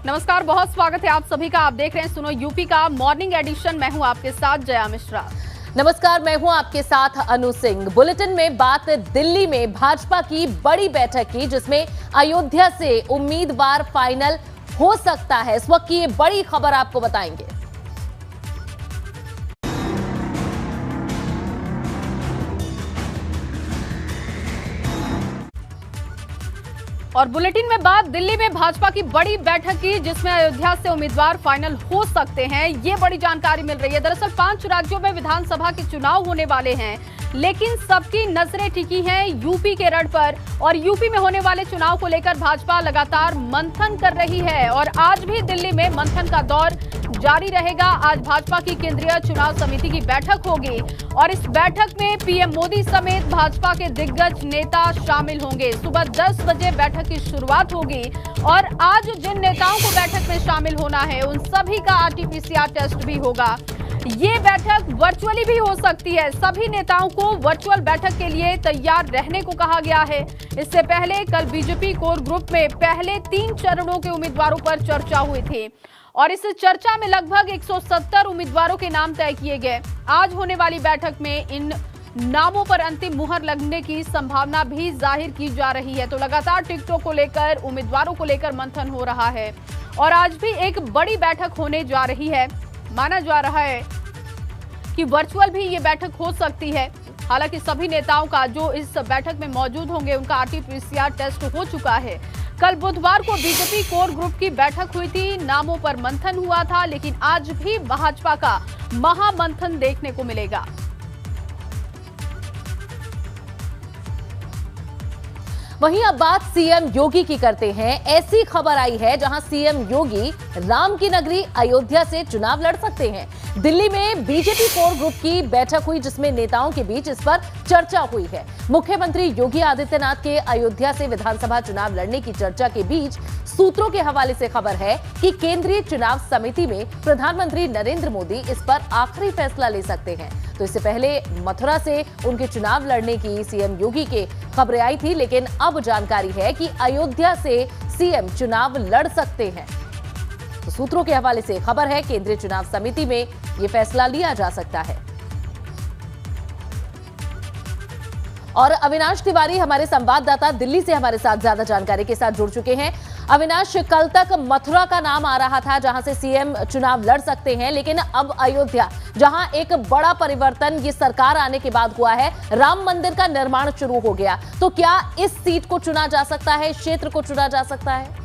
नमस्कार, बहुत स्वागत है आप सभी का। आप देख रहे हैं सुनो यूपी का मॉर्निंग एडिशन। मैं हूं आपके साथ जया मिश्रा। नमस्कार, मैं हूं आपके साथ अनु सिंह। बुलेटिन में बात दिल्ली में भाजपा की बड़ी बैठक की, जिसमें अयोध्या से उम्मीदवार फाइनल हो सकता है। इस वक्त की ये बड़ी खबर आपको बताएंगे। और बुलेटिन में बात दिल्ली में भाजपा की बड़ी बैठक की, जिसमें अयोध्या से उम्मीदवार फाइनल हो सकते हैं, ये बड़ी जानकारी मिल रही है। दरअसल 5 राज्यों में विधानसभा के चुनाव होने वाले हैं, लेकिन सबकी नजरें टिकी हैं यूपी के रण पर। और यूपी में होने वाले चुनाव को लेकर भाजपा लगातार मंथन कर रही है और आज भी दिल्ली में मंथन का दौर जारी रहेगा। आज भाजपा की केंद्रीय चुनाव समिति की बैठक होगी और इस बैठक में पीएम मोदी समेत भाजपा के दिग्गज नेता शामिल होंगे। सुबह 10 बजे बैठक की शुरुआत होगी और आज जिन नेताओं को बैठक में शामिल होना है, उन सभी का आरटीपीसीआर टेस्ट भी होगा। ये बैठक वर्चुअली भी हो सकती है। सभी नेताओं को वर्चुअल बैठक के लिए तैयार रहने को कहा गया है। इससे पहले कल बीजेपी कोर ग्रुप में पहले 3 चरणों के उम्मीदवारों पर चर्चा हुई थी और इस चर्चा में लगभग 170 उम्मीदवारों के नाम तय किए गए। आज होने वाली बैठक में इन नामों पर अंतिम मुहर लगने की संभावना भी जाहिर की जा रही है। तो लगातार टिकटों को लेकर, उम्मीदवारों को लेकर मंथन हो रहा है और आज भी एक बड़ी बैठक होने जा रही है। माना जा रहा है कि वर्चुअल भी ये बैठक हो सकती है। हालांकि सभी नेताओं का जो इस बैठक में मौजूद होंगे, उनका आरटीपीसीआर टेस्ट हो चुका है। कल बुधवार को बीजेपी कोर ग्रुप की बैठक हुई थी, नामों पर मंथन हुआ था, लेकिन आज भी भाजपा का महामंथन देखने को मिलेगा। वहीं अब बात सीएम योगी की करते हैं। ऐसी खबर आई है जहां सीएम योगी राम की नगरी अयोध्या से चुनाव लड़ सकते हैं। दिल्ली में बीजेपी कोर ग्रुप की बैठक हुई, जिसमें नेताओं के बीच इस पर चर्चा हुई है। मुख्यमंत्री योगी आदित्यनाथ के अयोध्या से विधानसभा चुनाव लड़ने की चर्चा के बीच सूत्रों के हवाले से खबर है कि केंद्रीय चुनाव समिति में प्रधानमंत्री नरेंद्र मोदी इस पर आखिरी फैसला ले सकते हैं। तो इससे पहले मथुरा से उनके चुनाव लड़ने की सीएम योगी के खबरें आई थी, लेकिन अब जानकारी है कि अयोध्या से सीएम चुनाव लड़ सकते हैं। तो सूत्रों के हवाले से खबर है, केंद्रीय चुनाव समिति में यह फैसला लिया जा सकता है। और अविनाश तिवारी हमारे संवाददाता दिल्ली से हमारे साथ ज्यादा जानकारी के साथ जुड़ चुके हैं। अविनाश, कल तक मथुरा का नाम आ रहा था जहां से सीएम चुनाव लड़ सकते हैं, लेकिन अब अयोध्या, जहां एक बड़ा परिवर्तन ये सरकार आने के बाद हुआ है, राम मंदिर का निर्माण शुरू हो गया। तो क्या इस सीट को चुना जा सकता है, क्षेत्र को चुना जा सकता है?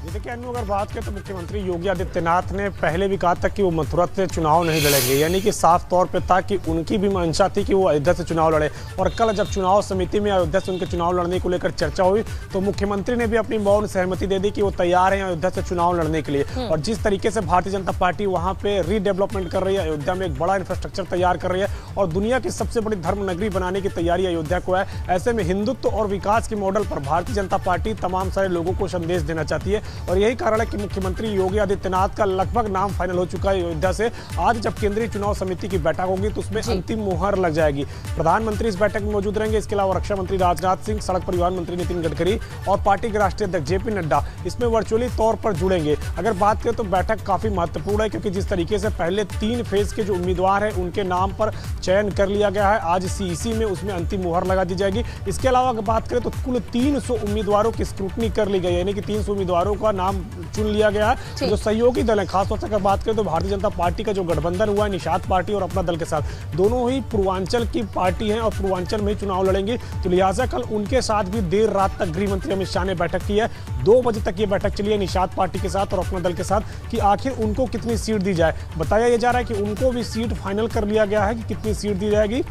देखिए अनु, अगर बात करें तो मुख्यमंत्री योगी आदित्यनाथ ने पहले भी कहा था कि वो मथुरा से चुनाव नहीं लड़ेंगे, यानी कि साफ तौर पे था कि उनकी भी मंशा थी कि वो अयोध्या से चुनाव लड़े। और कल जब चुनाव समिति में अयोध्या से उनके चुनाव लड़ने को लेकर चर्चा हुई, तो मुख्यमंत्री ने भी अपनी मौन सहमति दे दी कि वो तैयार हैं अयोध्या से चुनाव लड़ने के लिए। और जिस तरीके से भारतीय जनता पार्टी वहाँ पे रीडेवलपमेंट कर रही है, अयोध्या में एक बड़ा इंफ्रास्ट्रक्चर तैयार कर रही है और दुनिया की सबसे बड़ी धर्म नगरी बनाने की तैयारी अयोध्या को है। ऐसे में हिंदुत्व और विकास के मॉडल पर भारतीय जनता पार्टी तमाम सारे लोगों को संदेश देना चाहती है और यही कारण है कि मुख्यमंत्री योगी आदित्यनाथ का लगभग नाम फाइनल हो चुका है अयोध्या से। आज जब केंद्रीय चुनाव समिति की बैठक होगी तो उसमें अंतिम मुहर लग जाएगी। प्रधानमंत्री इस बैठक में मौजूद रहेंगे। इसके अलावा रक्षा मंत्री राजनाथ सिंह, सड़क परिवहन मंत्री नितिन गडकरी और पार्टी के राष्ट्रीय अध्यक्ष जेपी नड्डा इसमें वर्चुअली तौर पर जुड़ेंगे। अगर बात करें तो बैठक काफी महत्वपूर्ण है, क्योंकि जिस तरीके से पहले 3 फेज के जो उम्मीदवार हैं उनके नाम पर चयन कर लिया गया है, आज सीईसी में उसमें अंतिम मुहर लगा दी जाएगी। इसके अलावा अगर बात करें तो कुल 300 उम्मीदवारों की स्क्रूटनी कर ली गई, यानी कि 300 उम्मीदवारों का नाम चुन लिया गया है। जो सहयोगी दल है, खासतौर से अगर बात करें तो भारतीय जनता पार्टी का जो गठबंधन हुआ है निषाद पार्टी और अपना दल के साथ, दोनों ही पूर्वांचल की पार्टी हैं और पूर्वांचल में ही चुनाव लड़ेंगी। तो लिहाजा कल उनके साथ भी देर रात तक गृह मंत्री अमित शाह ने बैठक की है। 2 बजे तक ये बैठक चली है निषाद पार्टी के साथ और अपना दल के साथ कि आखिर उनको कितनी सीट दी जाए। बताया यह जा रहा है कि उनको भी सीट फाइनल कर लिया गया है कि कितनी सीट दी जाएगी।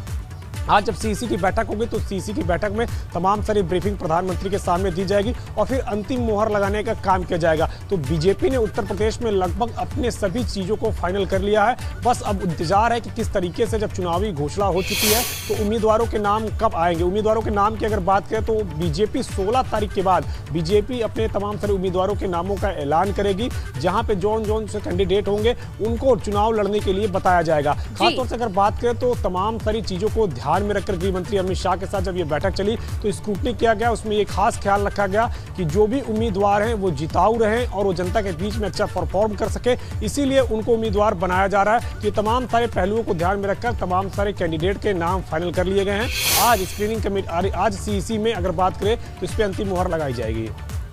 आज जब सीसी की बैठक होगी तो सीसी की बैठक में तमाम सारी ब्रीफिंग प्रधानमंत्री के सामने दी जाएगी और फिर अंतिम मुहर लगाने का काम किया जाएगा। तो बीजेपी ने उत्तर प्रदेश में लगभग अपने सभी चीज़ों को फाइनल कर लिया है। बस अब इंतजार है कि किस तरीके से जब चुनावी घोषणा हो चुकी है तो उम्मीदवारों के नाम कब आएंगे। उम्मीदवारों के नाम की अगर बात करें तो बीजेपी 16 तारीख के बाद बीजेपी अपने तमाम सारे उम्मीदवारों के नामों का ऐलान करेगी, जहां पे जोन से कैंडिडेट होंगे उनको चुनाव लड़ने के लिए बताया जाएगा। खासतौर से अगर बात करें तो तमाम सारी चीज़ों को ध्यान ध्यान में रखकर गृह मंत्री अमित शाह के साथ जब ये बैठक चली तो स्क्रूटनी किया गया। उसमें ये खास ख्याल रखा गया कि जो भी उम्मीदवार हैं वो जिताऊ रहें और वो जनता के बीच में अच्छा परफॉर्म कर सके, इसीलिए उनको उम्मीदवार बनाया जा रहा है। ये तमाम सारे पहलुओं को ध्यान में रखकर तमाम सारे कैंडिडेट के नाम फाइनल कर लिए गए हैं। आज स्क्रीनिंग कमेटी, आज सीईसी में अगर बात करें तो इस पर अंतिम मुहर लगाई जाएगी।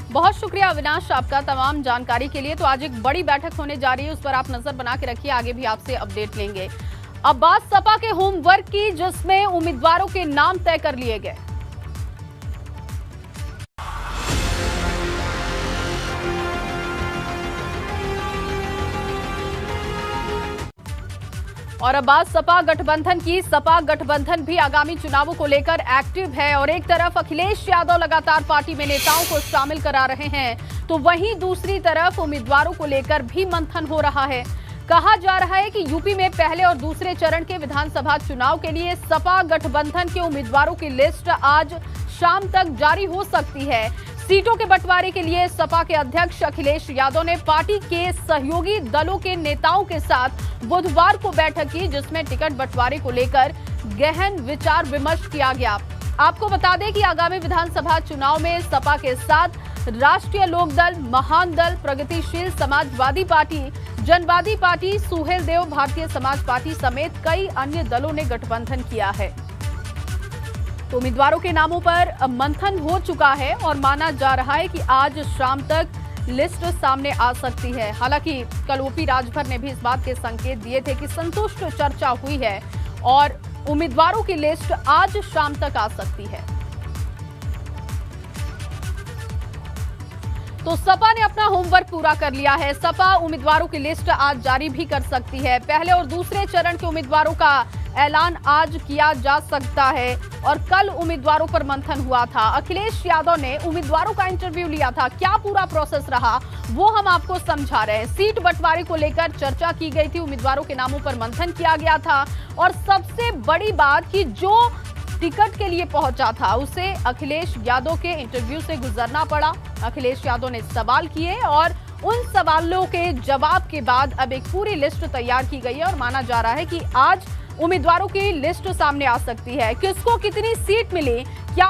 बहुत शुक्रिया अविनाश आपका तमाम जानकारी के लिए। तो आज एक बड़ी बैठक होने जा रही है, उस पर आप नजर बना के रखिए, आगे भी आपसे अपडेट लेंगे। अब बात सपा के होमवर्क की, जिसमें उम्मीदवारों के नाम तय कर लिए गए। और अब बात सपा गठबंधन की। सपा गठबंधन भी आगामी चुनावों को लेकर एक्टिव है और एक तरफ अखिलेश यादव लगातार पार्टी में नेताओं को शामिल करा रहे हैं, तो वहीं दूसरी तरफ उम्मीदवारों को लेकर भी मंथन हो रहा है। कहा जा रहा है कि यूपी में पहले और दूसरे चरण के विधानसभा चुनाव के लिए सपा गठबंधन के उम्मीदवारों की लिस्ट आज शाम तक जारी हो सकती है। सीटों के बंटवारे के लिए सपा के अध्यक्ष अखिलेश यादव ने पार्टी के सहयोगी दलों के नेताओं के साथ बुधवार को बैठक की, जिसमें टिकट बंटवारे को लेकर गहन विचार विमर्श किया गया। आपको बता दें कि आगामी विधानसभा चुनाव में सपा के साथ राष्ट्रीय लोकदल, महान दल, प्रगतिशील समाजवादी पार्टी, जनवादी पार्टी, सुहेलदेव भारतीय समाज पार्टी समेत कई अन्य दलों ने गठबंधन किया है। तो उम्मीदवारों के नामों पर मंथन हो चुका है और माना जा रहा है कि आज शाम तक लिस्ट सामने आ सकती है। हालांकि कल ओपी राजभर ने भी इस बात के संकेत दिए थे कि संतुष्ट चर्चा हुई है और उम्मीदवारों की लिस्ट आज शाम तक आ सकती है। तो सपा ने अपना होमवर्क पूरा कर लिया है। सपा उम्मीदवारों की लिस्ट आज जारी भी कर सकती है। पहले और दूसरे चरण के उम्मीदवारों का ऐलान आज किया जा सकता है और कल उम्मीदवारों पर मंथन हुआ था। अखिलेश यादव ने उम्मीदवारों का इंटरव्यू लिया था। क्या पूरा प्रोसेस रहा वो हम आपको समझा रहे हैं। सीट बंटवारे को लेकर चर्चा की गई थी, उम्मीदवारों के नामों पर मंथन किया गया था और सबसे बड़ी बात कि जो टिकट के लिए पहुंचा था उसे अखिलेश यादव के इंटरव्यू से गुजरना पड़ा। अखिलेश यादव ने सवाल किए और उन सवालों के जवाब के बाद अब एक पूरी लिस्ट तैयार की गई है और माना जा रहा है कि आज उम्मीदवारों की लिस्ट सामने आ सकती है। किसको कितनी सीट मिली, क्या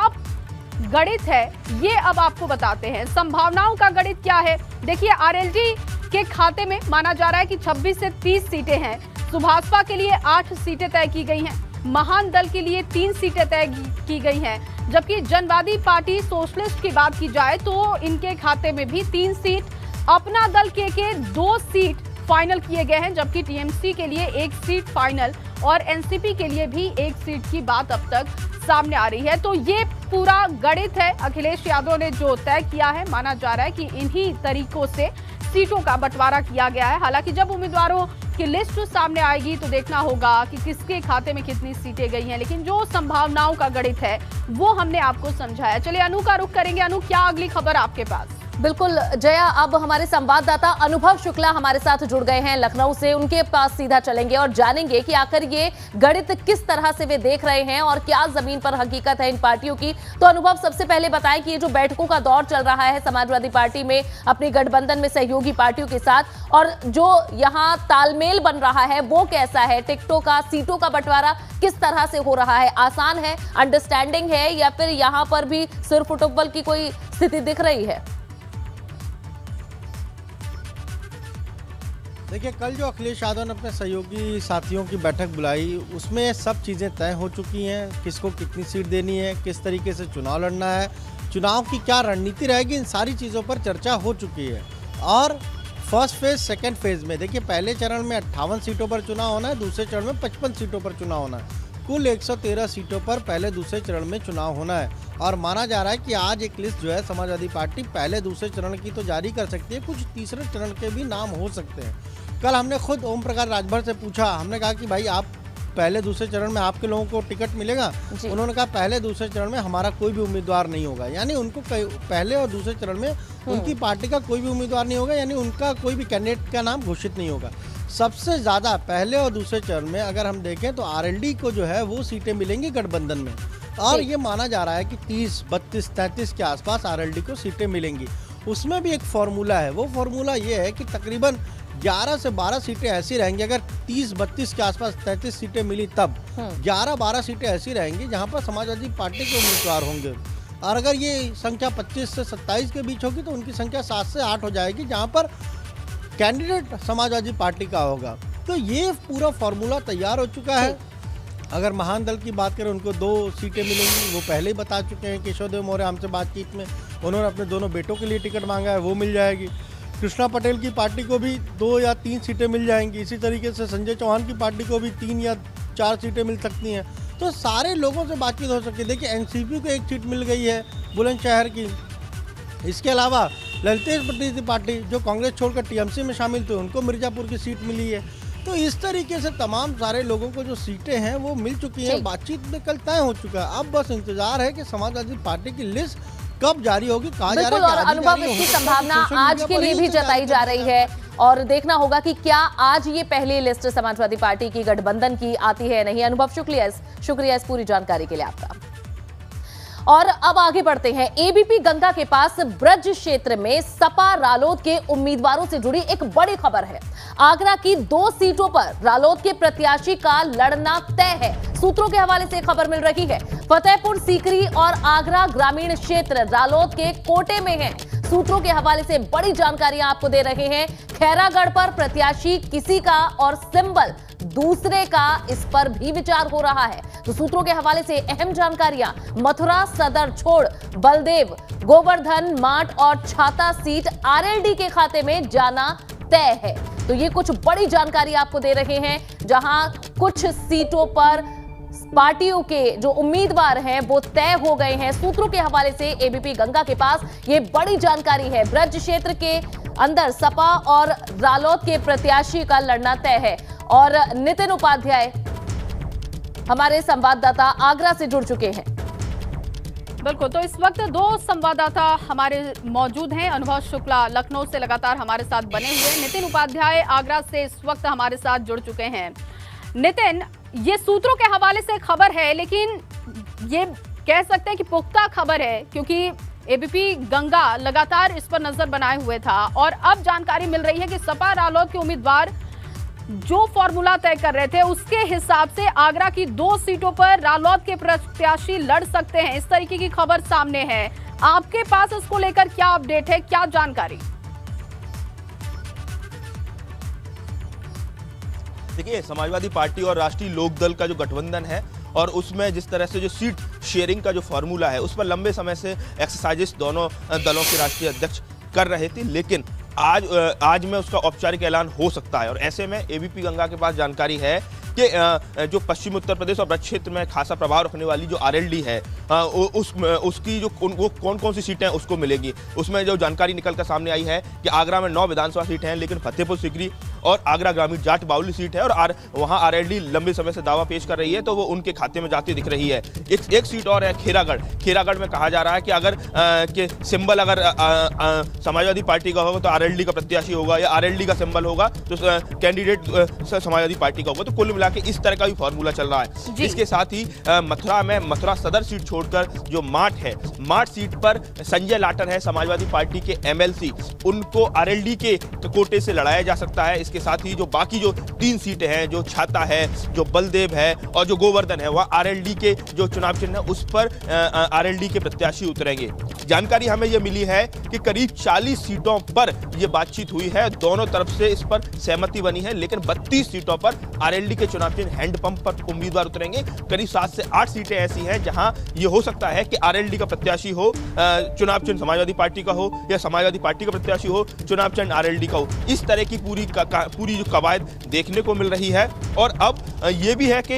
गणित है, ये अब आपको बताते हैं। संभावनाओं का गणित क्या है, देखिए आरएलडी के खाते में माना जा रहा है कि 26 से 30 सीटें हैं। सुभाषपा के लिए 8 सीटें तय की गई हैं। महान दल के लिए 3 सीटें तय की गई हैं, जबकि जनवादी पार्टी सोशलिस्ट की बात की जाए तो इनके खाते में भी 3 सीट, अपना दल के 2 सीट फाइनल किए गए हैं, जबकि टीएमसी के लिए 1 सीट फाइनल और एनसीपी के लिए भी 1 सीट की बात अब तक सामने आ रही है। तो ये पूरा गणित है अखिलेश यादव ने जो तय किया है। माना जा रहा है कि इन्हीं तरीकों से सीटों का बंटवारा किया गया है। हालांकि जब उम्मीदवारों की लिस्ट सामने आएगी तो देखना होगा कि किसके खाते में कितनी सीटें गई हैं, लेकिन जो संभावनाओं का गणित है वो हमने आपको समझाया। चलिए अनु का रुख करेंगे। अनु, क्या अगली खबर आपके पास? बिल्कुल जया, अब हमारे संवाददाता अनुभव शुक्ला हमारे साथ जुड़ गए हैं लखनऊ से। उनके पास सीधा चलेंगे और जानेंगे कि आखिर ये गणित किस तरह से वे देख रहे हैं और क्या जमीन पर हकीकत है इन पार्टियों की। तो अनुभव, सबसे पहले बताएं कि ये जो बैठकों का दौर चल रहा है समाजवादी पार्टी में अपनी गठबंधन में सहयोगी पार्टियों के साथ, और जो यहाँ तालमेल बन रहा है वो कैसा है? टिकटों का, सीटों का बंटवारा किस तरह से हो रहा है? आसान है, अंडरस्टैंडिंग है, या फिर यहाँ पर भी सिर फुटबॉल की कोई स्थिति दिख रही है? देखिए, कल जो अखिलेश यादव ने अपने सहयोगी साथियों की बैठक बुलाई उसमें सब चीज़ें तय हो चुकी हैं। किसको कितनी सीट देनी है, किस तरीके से चुनाव लड़ना है, चुनाव की क्या रणनीति रहेगी, इन सारी चीज़ों पर चर्चा हो चुकी है। और फर्स्ट फेज, सेकंड फेज में देखिए, पहले चरण में 58 सीटों पर चुनाव होना है, दूसरे चरण में 55 सीटों पर चुनाव होना है। कुल 113 सीटों पर पहले दूसरे चरण में चुनाव होना है और माना जा रहा है कि आज एक लिस्ट जो है समाजवादी पार्टी पहले दूसरे चरण की तो जारी कर सकती है, कुछ तीसरे चरण के भी नाम हो सकते हैं। कल हमने खुद ओम प्रकाश राजभर से पूछा, हमने कहा कि भाई आप पहले दूसरे चरण में आपके लोगों को टिकट मिलेगा? उन्होंने कहा पहले दूसरे चरण में हमारा कोई भी उम्मीदवार नहीं होगा, यानी उनको पहले और दूसरे चरण में उनकी पार्टी का कोई भी उम्मीदवार नहीं होगा, यानी उनका कोई भी कैंडिडेट का नाम घोषित नहीं होगा। सबसे ज़्यादा पहले और दूसरे चरण में अगर हम देखें तो आरएलडी को जो है वो सीटें मिलेंगी गठबंधन में, और ये माना जा रहा है कि 30, 32, 33 के आसपास आरएलडी को सीटें मिलेंगी। उसमें भी एक फार्मूला है, वो फार्मूला ये है कि तकरीबन 11 से 12 सीटें ऐसी रहेंगी, अगर 30-32 के आसपास 33 सीटें मिली तब 11-12 सीटें ऐसी रहेंगी जहां पर समाजवादी पार्टी के उम्मीदवार होंगे। और अगर ये संख्या 25 से 27 के बीच होगी तो उनकी संख्या 7 से 8 हो जाएगी जहां पर कैंडिडेट समाजवादी पार्टी का होगा। तो ये पूरा फॉर्मूला तैयार हो चुका है। अगर महान दल की बात करें, उनको 2 सीटें मिलेंगी, वो पहले ही बता चुके हैं। केशव देव मौर्य हमसे बातचीत में उन्होंने अपने दोनों बेटों के लिए टिकट मांगा है, वो मिल जाएगी। कृष्णा पटेल की पार्टी को भी 2 या 3 सीटें मिल जाएंगी। इसी तरीके से संजय चौहान की पार्टी को भी 3 या 4 सीटें मिल सकती हैं। तो सारे लोगों से बातचीत हो सकती है। देखिए, एनसीपी को 1 सीट मिल गई है बुलंदशहर की। इसके अलावा ललितेश पटेल पार्टी जो कांग्रेस छोड़कर टीएमसी में शामिल थे, उनको मिर्जापुर की सीट मिली है। तो इस तरीके से तमाम सारे लोगों को जो सीटें हैं वो मिल चुकी हैं। बातचीत में कल तय हो चुका है। अब बस इंतजार है कि समाजवादी पार्टी की लिस्ट कब जारी होगी। कहा जा रहा है और अनुभव, इसकी संभावना आज के लिए भी जताई जा रही है और देखना होगा कि क्या आज ये पहली लिस्ट समाजवादी पार्टी की गठबंधन की आती है नहीं। अनुभव, शुक्रिया इस पूरी जानकारी के लिए आपका। और अब आगे बढ़ते हैं। एबीपी गंगा के पास ब्रज क्षेत्र में सपा रालोद के उम्मीदवारों से जुड़ी एक बड़ी खबर है। आगरा की 2 सीटों पर रालोद के प्रत्याशी का लड़ना तय है। सूत्रों के हवाले से खबर मिल रही है। फतेहपुर सीकरी और आगरा ग्रामीण क्षेत्र रालोद के कोटे में है। सूत्रों के हवाले से बड़ी जानकारियां आपको दे रहे हैं। खैरागढ़ पर प्रत्याशी किसी का और सिंबल दूसरे का, इस पर भी विचार हो रहा है। तो सूत्रों के हवाले से अहम जानकारियां। मथुरा सदर छोड़ बलदेव, गोवर्धन, माट और छाता सीट आरएलडी के खाते में जाना तय है। तो ये कुछ बड़ी जानकारी आपको दे रहे हैं, जहां कुछ सीटों पर पार्टियों के जो उम्मीदवार हैं वो तय हो गए हैं। सूत्रों के हवाले से एबीपी गंगा के पास ये बड़ी जानकारी है। ब्रज क्षेत्र के अंदर सपा और रालोद के प्रत्याशी का लड़ना तय है। और नितिन उपाध्याय हमारे संवाददाता आगरा से जुड़ चुके हैं। बिल्कुल, तो इस वक्त 2 संवाददाता हमारे मौजूद हैं। अनुभव शुक्ला लखनऊ से लगातार हमारे साथ बने हुए, नितिन उपाध्याय आगरा से इस वक्त हमारे साथ जुड़ चुके हैं। नितिन, ये सूत्रों के हवाले से खबर है, लेकिन ये कह सकते हैं कि पुख्ता खबर है, क्योंकि एबीपी गंगा लगातार इस पर नजर बनाए हुए था और अब जानकारी मिल रही है कि सपा रालोद के उम्मीदवार जो फॉर्मूला तय कर रहे थे उसके हिसाब से आगरा की 2 सीटों पर रालोद के प्रत्याशी लड़ सकते हैं। इस तरीके की खबर सामने है। आपके पास इसको लेकर क्या अपडेट है, क्या जानकारी? देखिए, समाजवादी पार्टी और राष्ट्रीय लोकदल का जो गठबंधन है और उसमें जिस तरह से जो सीट शेयरिंग का जो फॉर्मूला है, उस पर लंबे समय से एक्सरसाइजेस दोनों दलों के राष्ट्रीय अध्यक्ष कर रहे थे, लेकिन आज में उसका औपचारिक ऐलान हो सकता है। और ऐसे में एबीपी गंगा के पास जानकारी है कि जो पश्चिम उत्तर प्रदेश और ब्रज क्षेत्र में खासा प्रभाव रखने वाली जो आरएलडी है, उसकी जो वो कौन कौन सी सीटें उसको मिलेगी, उसमें जो जानकारी निकलकर सामने आई है कि आगरा में 9 विधानसभा सीटें हैं, लेकिन फतेहपुर सीकरी और आगरा ग्रामीण जाट बाउली सीट है और वहाँ आरएलडी लंबे समय से दावा पेश कर रही है, तो वो उनके खाते में जाती दिख रही है। एक सीट और है खेरागढ़ में कहा जा रहा है कि अगर कि सिंबल अगर समाजवादी पार्टी का होगा तो आरएलडी का प्रत्याशी होगा, या आरएलडी का सिंबल होगा तो कैंडिडेट समाजवादी पार्टी का होगा। तो कुल मिला के इस तरह का भी फॉर्मूला चल रहा है। इसके साथ ही मथुरा सदर सीट छोड़कर जो माट सीट पर संजय लाटर है, समाजवादी पार्टी के एमएलसी, उनको आरएलडी के कोटे से लड़ाया जा सकता है। इसके साथ ही जो बाकी जो 3 सीटें हैं, जो छाता है, जो बलदेव है और जो गोवर्धन है, वह आरएलडी के जो चुनाव चिन्ह है उस पर आरएलडी के प्रत्याशी उतरेंगे। जानकारी हमें यह मिली है कि करीब 40 सीटों पर यह बातचीत हुई है, दोनों तरफ से इस पर सहमति बनी है, लेकिन 32 सीटों पर आरएलडी के चुनाव चिन्ह हैंडपंप पर उम्मीदवार उतरेंगे। करीब 7 से 8 सीटें ऐसी हैं जहां यह हो सकता है कि आरएलडी का प्रत्याशी हो, चुनाव चिन्ह समाजवादी पार्टी का हो, या समाजवादी पार्टी का प्रत्याशी हो, चुनाव चिन्ह आरएलडी का हो। इस तरह की पूरी जो कवायद देखने को मिल रही है। और अब यह भी है कि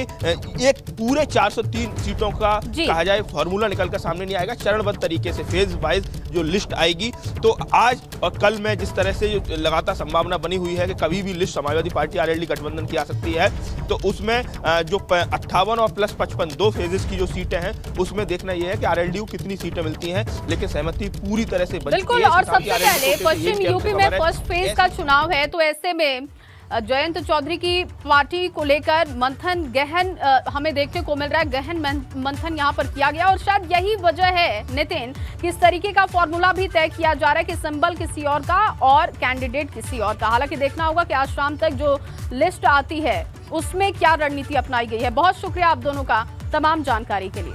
एक पूरे 403 सीटों का कहा जाए फॉर्मूला निकलकर सामने नहीं आएगा, चरणबद्ध तरीके से फेज वाइज जो लिस्ट आएगी। तो आज और कल में जिस तरह से जो लगातार संभावना बनी हुई है कि कभी भी लिस्ट समाजवादी पार्टी आरएलडी गठबंधन की आ सकती है, तो उसमें जो 58 और प्लस 55 2 फेजेस की जो सीटें हैं, उसमें देखना यह है कि आरएलडी को कितनी सीटें मिलती हैं, लेकिन सहमति पूरी तरह से बन चुकी है। बिल्कुल, और सबसे पहले पश्चिम यूपी में फर्स्ट फेज का चुनाव है, तो ऐसे में जयंत चौधरी की पार्टी को लेकर मंथन गहन हमें देखने को मिल रहा है। गहन मंथन यहां पर किया गया और शायद यही वजह है नितिन, किस तरीके का फॉर्मूला भी तय किया जा रहा है कि सिंबल किसी और का और कैंडिडेट किसी और का। हालांकि देखना होगा कि आज शाम तक जो लिस्ट आती है उसमें क्या रणनीति अपनाई गई है। बहुत शुक्रिया आप दोनों का तमाम जानकारी के लिए।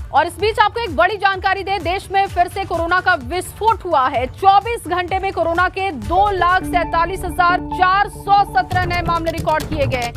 और इस बीच आपको एक बड़ी जानकारी दे, देश में फिर से कोरोना का विस्फोट हुआ है। 24 घंटे में कोरोना के 2,47,417 नए मामले रिकॉर्ड किए गए।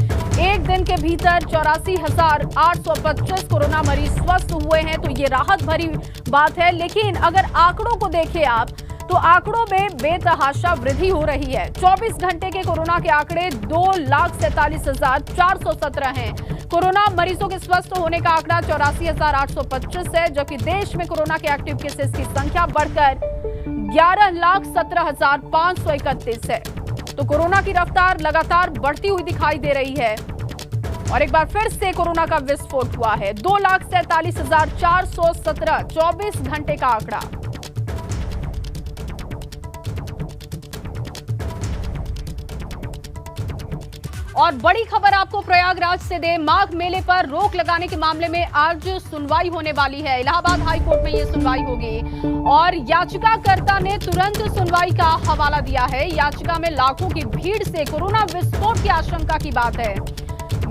एक दिन के भीतर 84,825 कोरोना मरीज स्वस्थ हुए हैं, तो ये राहत भरी बात है। लेकिन अगर आंकड़ों को देखें आप, तो आंकड़ों में बेतहाशा वृद्धि हो रही है। 24 घंटे के कोरोना के आंकड़े 2,47,417 हैं। कोरोना मरीजों के स्वस्थ होने का आंकड़ा 84,825 है, जबकि देश में कोरोना के एक्टिव केसेस की संख्या बढ़कर 11,17,531 है। तो कोरोना की रफ्तार लगातार बढ़ती हुई दिखाई दे रही है और एक बार फिर से कोरोना का विस्फोट हुआ है। 2,47,417 24 घंटे का आंकड़ा। और बड़ी खबर आपको प्रयागराज से दे, माघ मेले पर रोक लगाने के मामले में आज सुनवाई होने वाली है। इलाहाबाद हाई कोर्ट में ये सुनवाई होगी और याचिकाकर्ता ने तुरंत सुनवाई का हवाला दिया है। याचिका में लाखों की भीड़ से कोरोना विस्फोट की आशंका की बात है।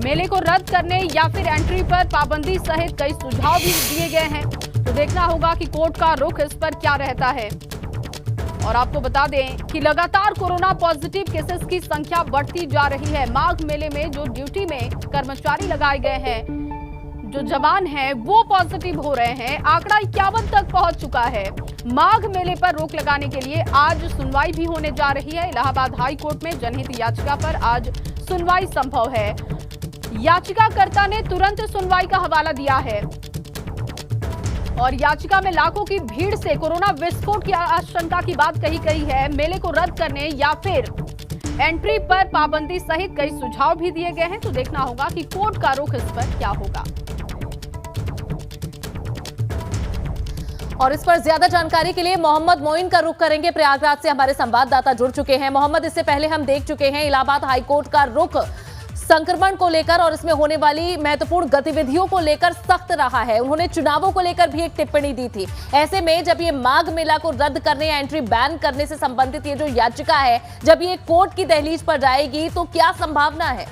मेले को रद्द करने या फिर एंट्री पर पाबंदी सहित कई सुझाव भी दिए गए हैं, तो देखना होगा कि कोर्ट का रुख इस पर क्या रहता है। और आपको बता दें कि लगातार कोरोना पॉजिटिव केसेस की संख्या बढ़ती जा रही है। माघ मेले में जो ड्यूटी में कर्मचारी लगाए गए हैं, जो जवान हैं, वो पॉजिटिव हो रहे हैं। आंकड़ा 51 तक पहुंच चुका है। माघ मेले पर रोक लगाने के लिए आज सुनवाई भी होने जा रही है। इलाहाबाद हाई कोर्ट में जनहित याचिका पर आज सुनवाई संभव है। याचिकाकर्ता ने तुरंत सुनवाई का हवाला दिया है और याचिका में लाखों की भीड़ से कोरोना विस्फोट की आशंका की बात कही गई है। मेले को रद्द करने या फिर एंट्री पर पाबंदी सहित कई सुझाव भी दिए गए हैं, तो देखना होगा कि कोर्ट का रुख इस पर क्या होगा। और इस पर ज्यादा जानकारी के लिए मोहम्मद मोइन का रुख करेंगे। प्रयागराज से हमारे संवाददाता जुड़ चुके हैं। मोहम्मद, इससे पहले हम देख चुके हैं इलाहाबाद हाईकोर्ट का रुख संक्रमण को लेकर और इसमें होने वाली महत्वपूर्ण गतिविधियों को लेकर सख्त रहा है। उन्होंने चुनावों को लेकर भी एक टिप्पणी दी थी। ऐसे में जब ये माघ मेला को रद्द करने या एंट्री बैन करने से संबंधित ये जो याचिका है, जब ये कोर्ट की दहलीज पर जाएगी तो क्या संभावना है?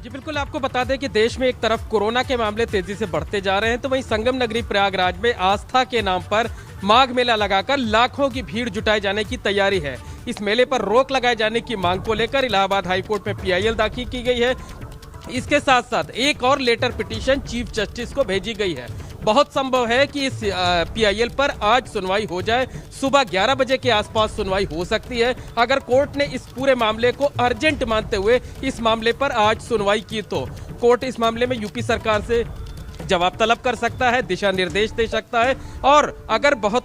जी बिल्कुल, आपको बता दें कि देश में एक तरफ कोरोना के मामले तेजी से बढ़ते जा रहे हैं, तो वहीं संगम नगरी प्रयागराज में आस्था के नाम पर माघ मेला लगाकर लाखों की भीड़ जुटाए जाने की तैयारी है। इस मेले पर रोक लगाए जाने की मांग को लेकर इलाहाबाद हाईकोर्ट में पीआईएल दाखिल की गई है। इसके साथ साथ एक और लेटर पिटीशन चीफ जस्टिस को भेजी गई है। बहुत संभव है कि इस पीआईएल पर आज सुनवाई हो जाए। सुबह 11 बजे के आसपास सुनवाई हो सकती है। अगर कोर्ट ने इस पूरे मामले को अर्जेंट मानते हुए इस मामले पर आज सुनवाई की तो कोर्ट इस मामले में यूपी सरकार से जवाब तलब कर सकता है, दिशा निर्देश दे सकता है। और अगर बहुत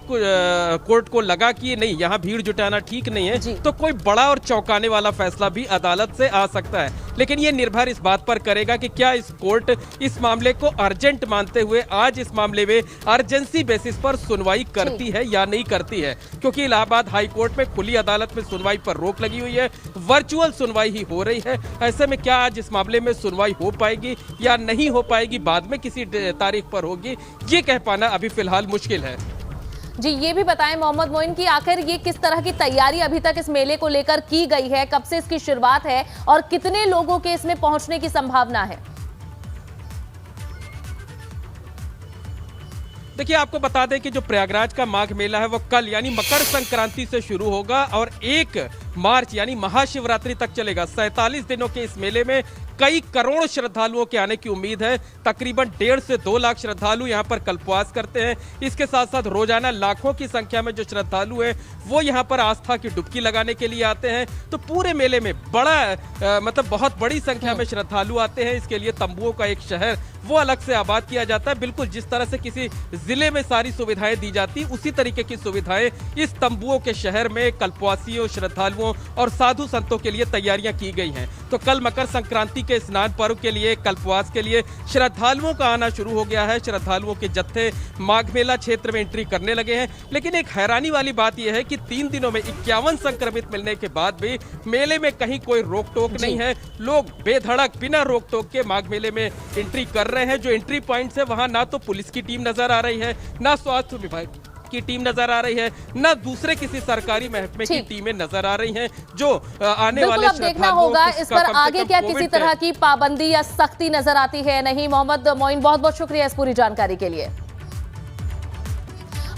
कोर्ट को लगा कि नहीं, यहाँ भीड़ जुटाना ठीक नहीं है, तो कोई बड़ा और चौंकाने वाला फैसला भी अदालत से आ सकता है। लेकिन ये निर्भर इस बात पर करेगा कि क्या इस कोर्ट इस मामले को अर्जेंट मानते हुए आज इस मामले में अर्जेंसी बेसिस पर सुनवाई करती है या नहीं करती है। क्योंकि इलाहाबाद हाई कोर्ट में खुली अदालत में सुनवाई पर रोक लगी हुई है, वर्चुअल सुनवाई ही हो रही है। ऐसे में क्या आज इस मामले में सुनवाई हो पाएगी या नहीं हो पाएगी, बाद में किसी तारीख पर होगी, ये कह पाना अभी फिलहाल मुश्किल है। जी, ये भी बताएं मोहम्मद मोइन की आखिर ये किस तरह की तैयारी अभी तक इस मेले को लेकर की गई है, कब से इसकी शुरुआत है और कितने लोगों के इसमें पहुंचने की संभावना है? देखिए, आपको बता दें कि जो प्रयागराज का माघ मेला है वो कल यानी मकर संक्रांति से शुरू होगा और 1 मार्च यानी महाशिवरात्रि तक चलेगा। 47 दिनों के इस मेले में कई करोड़ श्रद्धालुओं के आने की उम्मीद है। तकरीबन 1.5 से 2 लाख श्रद्धालु यहाँ पर कल्पवास करते हैं। इसके साथ साथ रोजाना लाखों की संख्या में जो श्रद्धालु हैं वो यहाँ पर आस्था की डुबकी लगाने के लिए आते हैं। तो पूरे मेले में मतलब बहुत बड़ी संख्या में श्रद्धालु आते हैं। इसके लिए तंबुओं का एक शहर वो अलग से आबाद किया जाता है। बिल्कुल जिस तरह से किसी जिले में सारी सुविधाएं दी जाती, उसी तरीके की सुविधाएं इस तंबुओं के शहर में कल्पवासियों, श्रद्धालुओं श्रद्धालुओं और साधु संतों के लिए तैयारियां की गई हैं। तो कल मकर संक्रांति के स्नान पर्व के लिए, कल्पवास के लिए श्रद्धालुओं का आना शुरू हो गया है। श्रद्धालुओं के जत्थे माघ मेला क्षेत्र में एंट्री करने लगे हैं। लेकिन एक हैरानी वाली बात यह है कि 3 दिनों में 51 संक्रमित मिलने के बाद भी मेले में कहीं कोई रोक टोक नहीं है। लोग बेधड़क बिना रोक टोक के माघ मेले में एंट्री कर रहे हैं। जो एंट्री पॉइंट्स है वहां ना तो पुलिस की टीम नजर आ रही है, ना स्वास्थ्य विभाग की टीम नजर आ रही है, ना दूसरे किसी सरकारी महकमे की टीमें नजर आ रही हैं। जो आने वाले अब देखना होगा इस पर आगे क्या किसी तरह की पाबंदी या सख्ती नजर आती है नहीं। मोहम्मद मोइन, बहुत बहुत शुक्रिया इस पूरी जानकारी के लिए।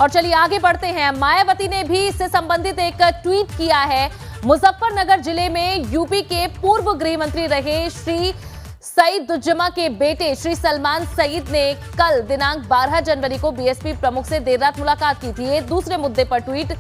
और चलिए आगे बढ़ते हैं। मायावती ने भी इससे संबंधित एक ट्वीट किया है। मुजफ्फरनगर जिले में यूपी के पूर्व गृह मंत्री रहे श्री सईद दुज्जमा के बेटे श्री सलमान सईद ने कल दिनांक 12 जनवरी को बीएसपी प्रमुख से देर रात मुलाकात की थी। दूसरे मुद्दे पर ट्वीट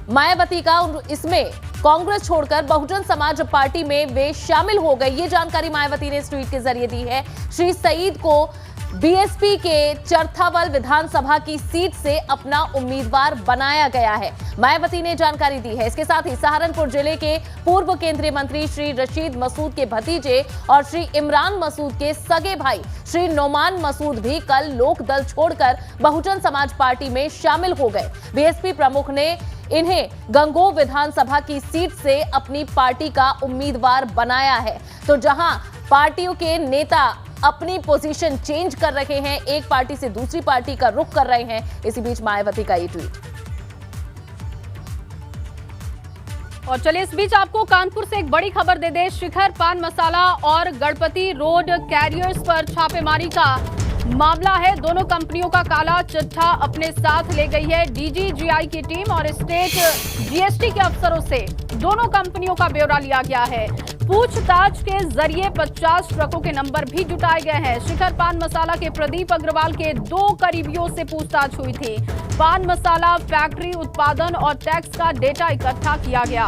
मायावती का, इसमें कांग्रेस छोड़कर बहुजन समाज पार्टी में वे शामिल हो गए। ये जानकारी मायावती ने इस ट्वीट के जरिए दी है। श्री सईद को बीएसपी के चरथावल विधानसभा की सीट से अपना उम्मीदवार बनाया गया है, मायावती ने जानकारी दी है। इसके साथ ही सहारनपुर जिले के पूर्व केंद्रीय मंत्री श्री रशीद मसूद के भतीजे और श्री इमरान मसूद के सगे भाई श्री नोमान मसूद भी कल लोक दल छोड़कर बहुजन समाज पार्टी में शामिल हो गए। बीएसपी प्रमुख ने इन्हें गंगोह विधानसभा की सीट से अपनी पार्टी का उम्मीदवार बनाया है। तो जहां पार्टियों के नेता अपनी पोजीशन चेंज कर रहे हैं, एक पार्टी से दूसरी पार्टी का रुख कर रहे हैं, इसी बीच मायावती का ये ट्वीट। और चलिए इस बीच आपको कानपुर से एक बड़ी खबर दे दे। शिखर पान मसाला और गणपति रोड कैरियर्स पर छापेमारी का मामला है। दोनों कंपनियों का काला चिट्ठा अपने साथ ले गई है डीजीजीआई की टीम और स्टेट जीएसटी के अफसरों से दोनों कंपनियों का ब्यौरा लिया गया है। पूछताछ के जरिए 50 ट्रकों के नंबर भी जुटाए गए हैं। शिखर पान मसाला के प्रदीप अग्रवाल के 2 करीबियों से पूछताछ हुई थी। पान मसाला फैक्ट्री उत्पादन और टैक्स का डेटा इकट्ठा किया गया।